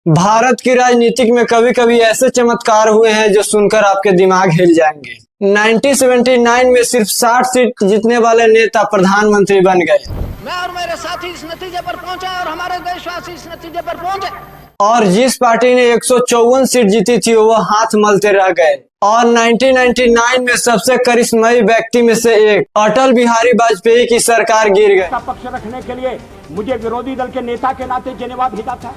भारत की राजनीतिक में कभी कभी ऐसे चमत्कार हुए हैं जो सुनकर आपके दिमाग हिल जाएंगे। 1979 में सिर्फ 60 सीट जीतने वाले नेता प्रधानमंत्री बन गए। मैं और मेरे साथी इस नतीजे पर पहुंचे और हमारे देशवासी इस नतीजे पर पहुंचे। और जिस पार्टी ने 154 सीट जीती थी वो हाथ मलते रह गए। और 1999 में सबसे करिश्माई व्यक्ति में से एक अटल बिहारी वाजपेयी की सरकार गिर गई। पक्ष रखने के लिए मुझे विरोधी दल के नेता के नाते जिम्मेवार भेजा था।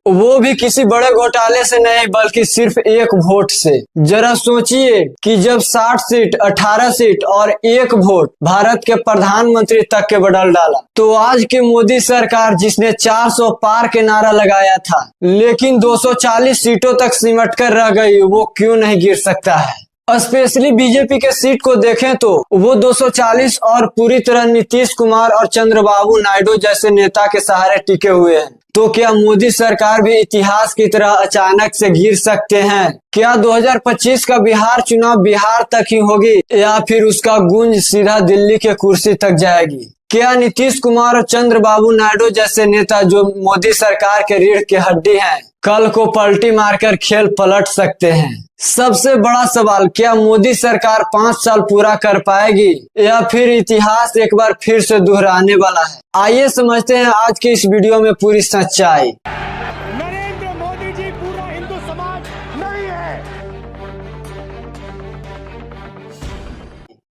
वो भी किसी बड़े घोटाले से नहीं बल्कि सिर्फ एक वोट से। जरा सोचिए कि जब 60 सीट 18 सीट और एक वोट भारत के प्रधानमंत्री तक के बदल डाला, तो आज की मोदी सरकार जिसने 400 पार के नारा लगाया था लेकिन 240 सीटों तक सिमट कर रह गई, वो क्यों नहीं गिर सकता है। स्पेशली बीजेपी के सीट को देखें तो वो 240 और पूरी तरह नीतीश कुमार और चंद्रबाबू नायडू जैसे नेता के सहारे टिके हुए हैं। तो क्या मोदी सरकार भी इतिहास की तरह अचानक से गिर सकते हैं? क्या 2025 का बिहार चुनाव बिहार तक ही होगी या फिर उसका गूंज सीधा दिल्ली के कुर्सी तक जाएगी? क्या नीतीश कुमार और चंद्रबाबू नायडू जैसे नेता जो मोदी सरकार के रीढ़ की हड्डी हैं, कल को पलटी मारकर खेल पलट सकते हैं? सबसे बड़ा सवाल, क्या मोदी सरकार 5 साल पूरा कर पाएगी या फिर इतिहास एक बार फिर से दोहराने वाला है? आइए समझते हैं आज के इस वीडियो में पूरी सच्चाई। नरेंद्र मोदी जी पूरा हिंदू समाज नहीं है।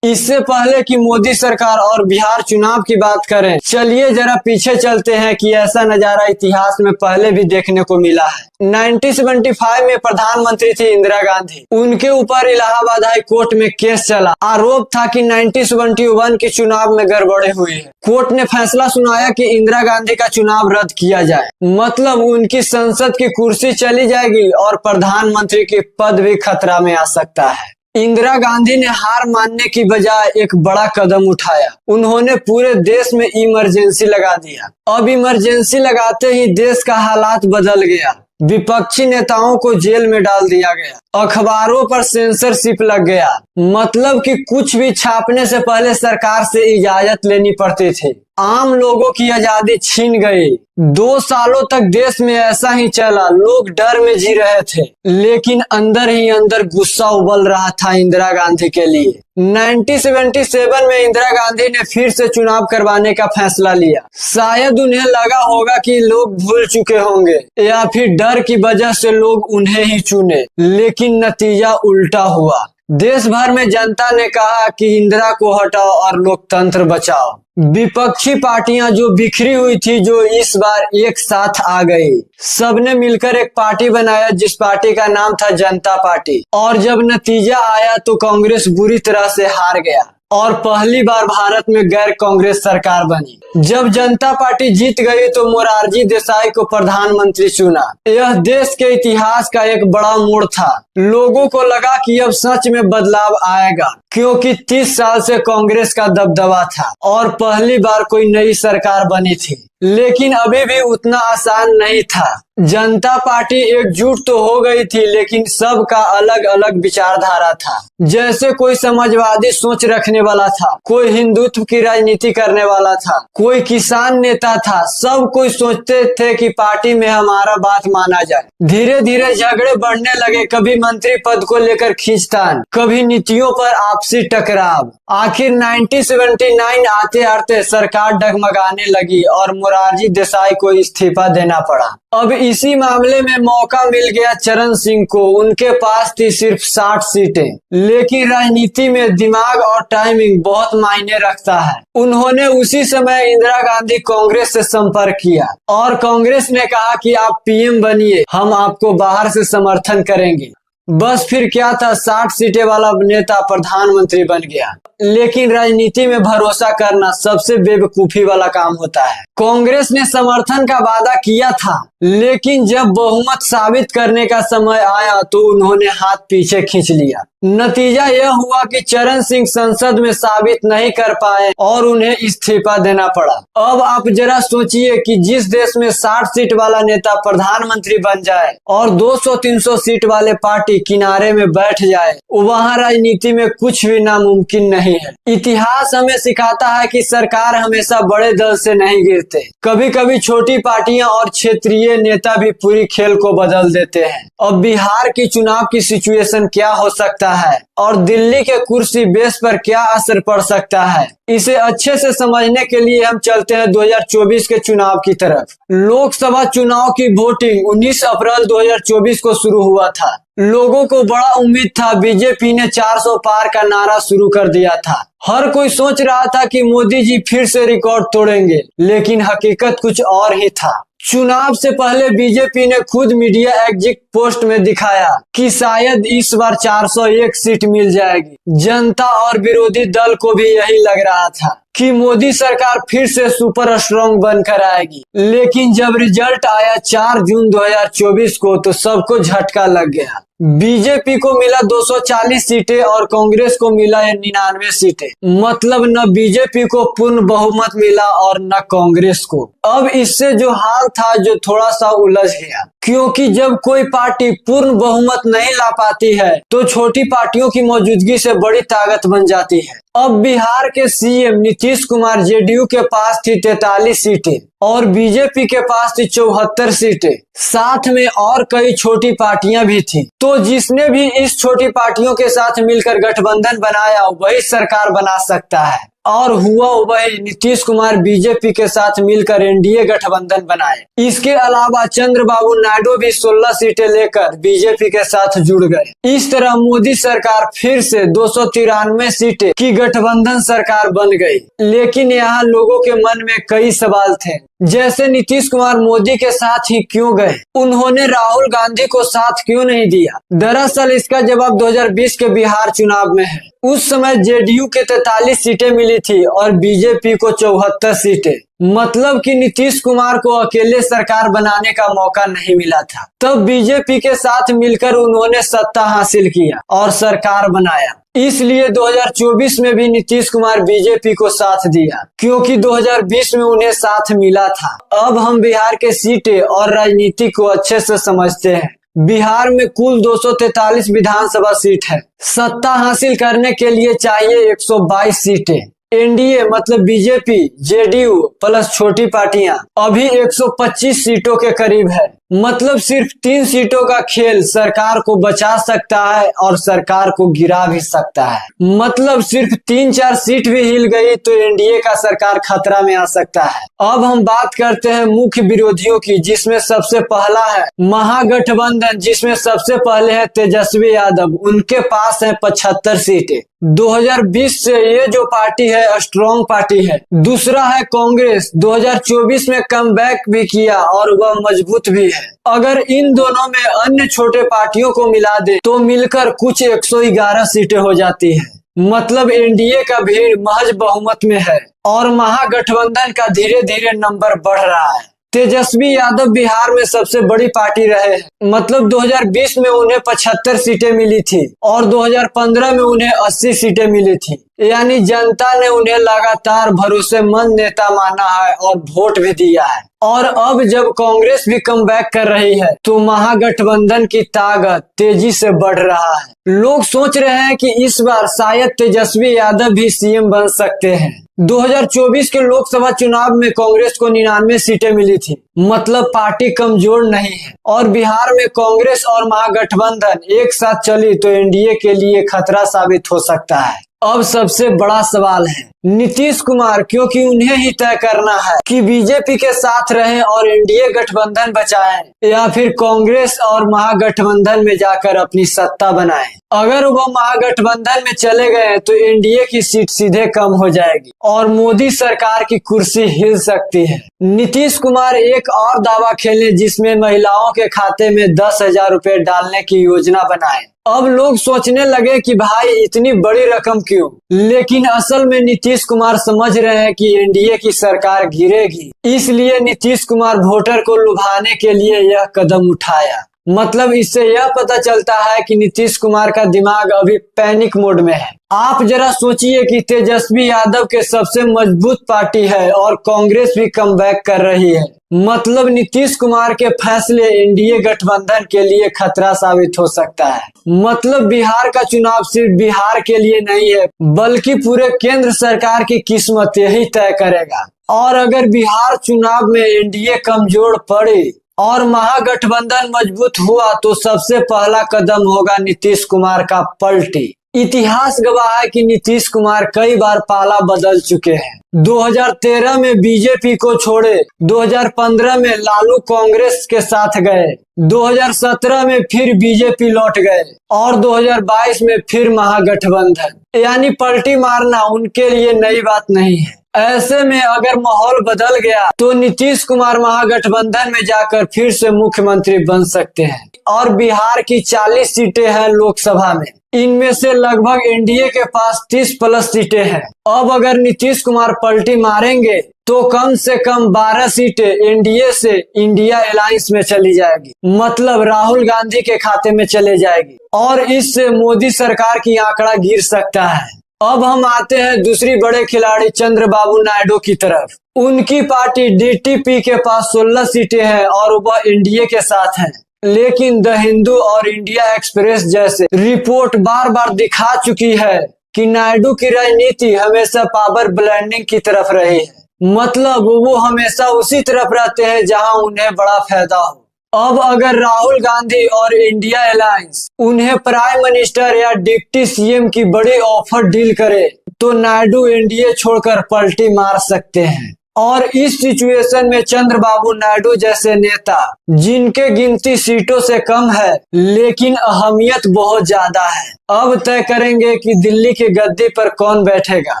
इससे पहले कि मोदी सरकार और बिहार चुनाव की बात करें, चलिए जरा पीछे चलते हैं कि ऐसा नजारा इतिहास में पहले भी देखने को मिला है। 1975 में प्रधानमंत्री थी इंदिरा गांधी। उनके ऊपर इलाहाबाद हाई कोर्ट में केस चला। आरोप था कि 1971 के चुनाव में गड़बड़ी हुई है। कोर्ट ने फैसला सुनाया कि इंदिरा गांधी का चुनाव रद्द किया जाए, मतलब उनकी संसद की कुर्सी चली जाएगी और प्रधानमंत्री की पद भी खतरा में आ सकता है। इंदिरा गांधी ने हार मानने की बजाय एक बड़ा कदम उठाया। उन्होंने पूरे देश में इमरजेंसी लगा दिया। अब इमरजेंसी लगाते ही देश का हालात बदल गया। विपक्षी नेताओं को जेल में डाल दिया गया, अखबारों पर सेंसरशिप लग गया, मतलब कि कुछ भी छापने से पहले सरकार से इजाजत लेनी पड़ती थी। आम लोगों की आजादी छीन गई। 2 सालों तक देश में ऐसा ही चला। लोग डर में जी रहे थे, लेकिन अंदर ही अंदर गुस्सा उबल रहा था इंदिरा गांधी के लिए। 1977 में इंदिरा गांधी ने फिर से चुनाव करवाने का फैसला लिया। शायद उन्हें लगा होगा कि लोग भूल चुके होंगे या फिर डर की वजह से लोग उन्हें ही चुने, लेकिन नतीजा उल्टा हुआ। देश भर में जनता ने कहा कि इंदिरा को हटाओ और लोकतंत्र बचाओ। विपक्षी पार्टियां जो बिखरी हुई थी, जो इस बार एक साथ आ गई। सबने मिलकर एक पार्टी बनाया जिस पार्टी का नाम था जनता पार्टी। और जब नतीजा आया तो कांग्रेस बुरी तरह से हार गया और पहली बार भारत में गैर कांग्रेस सरकार बनी। जब जनता पार्टी जीत गई तो मोरारजी देसाई को प्रधानमंत्री चुना। यह देश के इतिहास का एक बड़ा मोड़ था। लोगों को लगा कि अब सच में बदलाव आएगा, क्योंकि 30 साल से कांग्रेस का दबदबा था और पहली बार कोई नई सरकार बनी थी। लेकिन अभी भी उतना आसान नहीं था। जनता पार्टी एकजुट तो हो गई थी, लेकिन सबका अलग अलग विचारधारा था। जैसे कोई समाजवादी सोच रखने वाला था, कोई हिंदुत्व की राजनीति करने वाला था, कोई किसान नेता था। सब कोई सोचते थे कि पार्टी में हमारा बात माना जाए। धीरे धीरे झगड़े बढ़ने लगे। कभी मंत्री पद को लेकर खींचतान, कभी नीतियों पर आपसी टकराव। आखिर 1979 आते आते सरकार डगमगाने लगी और मोरारजी देसाई को इस्तीफा देना पड़ा। अब इसी मामले में मौका मिल गया चरण सिंह को। उनके पास थी सिर्फ 60 सीटें, लेकिन राजनीति में दिमाग और टाइमिंग बहुत मायने रखता है। उन्होंने उसी समय इंदिरा गांधी कांग्रेस से संपर्क किया और कांग्रेस ने कहा कि आप पीएम बनिए, हम आपको बाहर से समर्थन करेंगे। बस फिर क्या था, 60 सीटें वाला नेता प्रधानमंत्री बन गया। लेकिन राजनीति में भरोसा करना सबसे बेवकूफी वाला काम होता है। कांग्रेस ने समर्थन का वादा किया था, लेकिन जब बहुमत साबित करने का समय आया तो उन्होंने हाथ पीछे खींच लिया। नतीजा यह हुआ कि चरण सिंह संसद में साबित नहीं कर पाए और उन्हें इस्तीफा देना पड़ा। अब आप जरा सोचिए कि जिस देश में 60 सीट वाला नेता प्रधानमंत्री बन जाए और 200-300 सीट वाले पार्टी किनारे में बैठ जाए, वहाँ राजनीति में कुछ भी नामुमकिन नहीं है। इतिहास हमें सिखाता है कि सरकार हमेशा बड़े दल से नहीं गिरते, कभी कभी छोटी पार्टियां और क्षेत्रीय नेता भी पूरी खेल को बदल देते हैं। अब बिहार की चुनाव की सिचुएशन क्या हो सकता है और दिल्ली के कुर्सी बेस पर क्या असर पड़ सकता है, इसे अच्छे से समझने के लिए हम चलते हैं 2024 के चुनाव की तरफ। लोकसभा चुनाव की वोटिंग 19 अप्रैल 2024 को शुरू हुआ था। लोगों को बड़ा उम्मीद था, बीजेपी ने 400 पार का नारा शुरू कर दिया था। हर कोई सोच रहा था कि मोदी जी फिर से रिकॉर्ड तोड़ेंगे, लेकिन हकीकत कुछ और ही था। चुनाव से पहले बीजेपी ने खुद मीडिया एग्जिट पोस्ट में दिखाया कि शायद इस बार 401 सीट मिल जाएगी। जनता और विरोधी दल को भी यही लग रहा था कि मोदी सरकार फिर से सुपर स्ट्रॉन्ग बनकर आएगी। लेकिन जब रिजल्ट आया 4 जून 2024 को, तो सबको झटका लग गया। बीजेपी को मिला 240 सीटें और कांग्रेस को मिला 99 सीटें। मतलब न बीजेपी को पूर्ण बहुमत मिला और न कांग्रेस को। अब इससे जो हाल था, जो थोड़ा सा उलझ गया, क्योंकि जब कोई पार्टी पूर्ण बहुमत नहीं ला पाती है तो छोटी पार्टियों की मौजूदगी से बड़ी ताकत बन जाती है। अब बिहार के सीएम नीतीश कुमार, जेडीयू के पास थी 43 सीटें और बीजेपी के पास थी 74 सीटें। साथ में और कई छोटी पार्टियां भी थी। तो जिसने भी इस छोटी पार्टियों के साथ मिलकर गठबंधन बनाया, वही सरकार बना सकता है। और हुआ वही, नीतीश कुमार बीजेपी के साथ मिलकर एनडीए गठबंधन बनाए। इसके अलावा चंद्रबाबू नायडू भी 16 सीटें लेकर बीजेपी के साथ जुड़ गए। इस तरह मोदी सरकार फिर से 293 सीटें की गठबंधन सरकार बन गई। लेकिन यहाँ लोगों के मन में कई सवाल थे, जैसे नीतीश कुमार मोदी के साथ ही क्यों गए, उन्होंने राहुल गांधी को साथ क्यों नहीं दिया। दरअसल इसका जवाब 2020 के बिहार चुनाव में है। उस समय जेडीयू के 43 सीटें मिली थी और बीजेपी को 74 सीटें। मतलब कि नीतीश कुमार को अकेले सरकार बनाने का मौका नहीं मिला था। तब बीजेपी के साथ मिलकर उन्होंने सत्ता हासिल किया और सरकार बनाया। इसलिए 2024 में भी नीतीश कुमार बीजेपी को साथ दिया, क्योंकि 2020 में उन्हें साथ मिला था। अब हम बिहार के सीटें और राजनीति को अच्छे से समझते हैं। बिहार में कुल 243 विधानसभा सीट है। सत्ता हासिल करने के लिए चाहिए 122 सीटें। एनडीए मतलब बीजेपी, जेडीयू प्लस छोटी पार्टियां अभी 125 सीटों के करीब है। मतलब सिर्फ 3 सीटों का खेल सरकार को बचा सकता है और सरकार को गिरा भी सकता है। मतलब सिर्फ 3-4 सीट भी हिल गई तो एनडीए का सरकार खतरा में आ सकता है। अब हम बात करते हैं मुख्य विरोधियों की, जिसमें सबसे पहला है महागठबंधन, जिसमें सबसे पहले है तेजस्वी यादव। उनके पास है 75 सीटें। 2020 से ये जो पार्टी है स्ट्रॉन्ग पार्टी है। दूसरा है कांग्रेस, 2024 में कमबैक भी किया और वह मजबूत भी है। अगर इन दोनों में अन्य छोटे पार्टियों को मिला दे तो मिलकर कुछ 111 सीटें हो जाती है। मतलब एनडीए का भीड़ महज बहुमत में है और महागठबंधन का धीरे धीरे नंबर बढ़ रहा है। तेजस्वी यादव बिहार में सबसे बड़ी पार्टी रहे हैं। मतलब 2020 में उन्हें 75 सीटें मिली थी और 2015 में उन्हें 80 सीटें मिली थी। यानी जनता ने उन्हें लगातार भरोसेमंद नेता माना है और वोट भी दिया है। और अब जब कांग्रेस भी कमबैक कर रही है तो महागठबंधन की ताकत तेजी से बढ़ रहा है। लोग सोच रहे हैं कि इस बार शायद तेजस्वी यादव भी सीएम बन सकते हैं। 2024 के लोकसभा चुनाव में कांग्रेस को 99 सीटें मिली थी। मतलब पार्टी कमजोर नहीं है और बिहार में कांग्रेस और महागठबंधन एक साथ चली तो एनडीए के लिए खतरा साबित हो सकता है। अब सबसे बड़ा सवाल है नीतीश कुमार, क्योंकि उन्हें ही तय करना है कि बीजेपी के साथ रहें और एनडीए गठबंधन बचाएं या फिर कांग्रेस और महागठबंधन में जाकर अपनी सत्ता बनाएं। अगर वो महागठबंधन में चले गए तो एनडीए की सीट सीधे कम हो जाएगी और मोदी सरकार की कुर्सी हिल सकती है। नीतीश कुमार एक और दावा खेले, जिसमें महिलाओं के खाते में 10,000 रुपए डालने की योजना बनाए। अब लोग सोचने लगे कि भाई इतनी बड़ी रकम क्यों, लेकिन असल में नीतीश कुमार समझ रहे हैं कि एनडीए की सरकार गिरेगी, इसलिए नीतीश कुमार वोटर को लुभाने के लिए यह कदम उठाया। मतलब इससे यह पता चलता है कि नीतीश कुमार का दिमाग अभी पैनिक मोड में है। आप जरा सोचिए कि तेजस्वी यादव के सबसे मजबूत पार्टी है और कांग्रेस भी कमबैक कर रही है। मतलब नीतीश कुमार के फैसले एनडीए गठबंधन के लिए खतरा साबित हो सकता है। मतलब बिहार का चुनाव सिर्फ बिहार के लिए नहीं है, बल्कि पूरे केंद्र सरकार की किस्मत यही तय करेगा। और अगर बिहार चुनाव में एनडीए कमजोर पड़े और महागठबंधन मजबूत हुआ तो सबसे पहला कदम होगा नीतीश कुमार का पलटी। इतिहास गवाह है कि नीतीश कुमार कई बार पाला बदल चुके हैं। 2013 में बीजेपी को छोड़े, 2015 में लालू कांग्रेस के साथ गए, 2017 में फिर बीजेपी लौट गए और 2022 में फिर महागठबंधन। यानी पलटी मारना उनके लिए नई बात नहीं है। ऐसे में अगर माहौल बदल गया तो नीतीश कुमार महागठबंधन में जाकर फिर से मुख्यमंत्री बन सकते हैं। और बिहार की 40 सीटें हैं लोकसभा में, इनमें से लगभग एनडीए के पास 30 प्लस सीटें हैं। अब अगर नीतीश कुमार पलटी मारेंगे तो कम से कम 12 सीटें एनडीए से इंडिया अलायंस में चली जाएगी, मतलब राहुल गांधी के खाते में चले जाएगी और इससे मोदी सरकार की आंकड़ा गिर सकता है। अब हम आते हैं दूसरी बड़े खिलाड़ी चंद्रबाबू नायडू की तरफ। उनकी पार्टी डीटीपी के पास 16 सीटें हैं और वह एनडीए के साथ हैं। लेकिन द हिंदू और इंडिया एक्सप्रेस जैसे रिपोर्ट बार बार दिखा चुकी है कि नायडू की राजनीति हमेशा पावर ब्लेंडिंग की तरफ रही है। मतलब वो हमेशा उसी तरफ रहते हैं जहां उन्हें बड़ा फायदा हो। अब अगर राहुल गांधी और इंडिया अलायंस उन्हें प्राइम मिनिस्टर या डिप्टी सीएम की बड़ी ऑफर डील करे तो नायडू एनडीए छोड़कर पलटी मार सकते हैं। और इस सिचुएशन में चंद्रबाबू नायडू जैसे नेता, जिनके गिनती सीटों से कम है लेकिन अहमियत बहुत ज्यादा है, अब तय करेंगे कि दिल्ली की गद्दी पर कौन बैठेगा।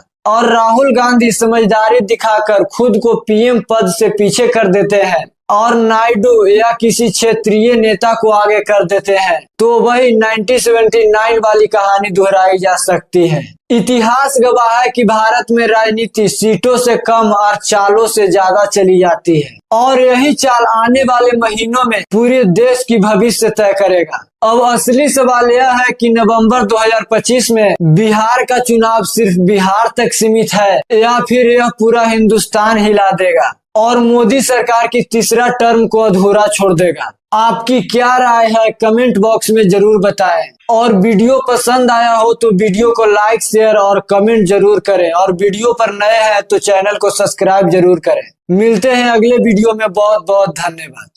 और राहुल गांधी समझदारी दिखाकर खुद को पीएम पद से पीछे कर देते हैं और नायडू या किसी क्षेत्रीय नेता को आगे कर देते हैं तो वही 1979 वाली कहानी दोहराई जा सकती है। इतिहास गवाह है कि भारत में राजनीति सीटों से कम और चालों से ज्यादा चली जाती है और यही चाल आने वाले महीनों में पूरे देश की भविष्य तय करेगा। अब असली सवाल यह है कि नवंबर 2025 में बिहार का चुनाव सिर्फ बिहार तक सीमित है या फिर यह पूरा हिंदुस्तान हिला देगा और मोदी सरकार की तीसरा टर्म को अधूरा छोड़ देगा। आपकी क्या राय है कमेंट बॉक्स में जरूर बताएं और वीडियो पसंद आया हो तो वीडियो को लाइक शेयर और कमेंट जरूर करें और वीडियो पर नए हैं तो चैनल को सब्सक्राइब जरूर करें। मिलते हैं अगले वीडियो में। बहुत बहुत धन्यवाद।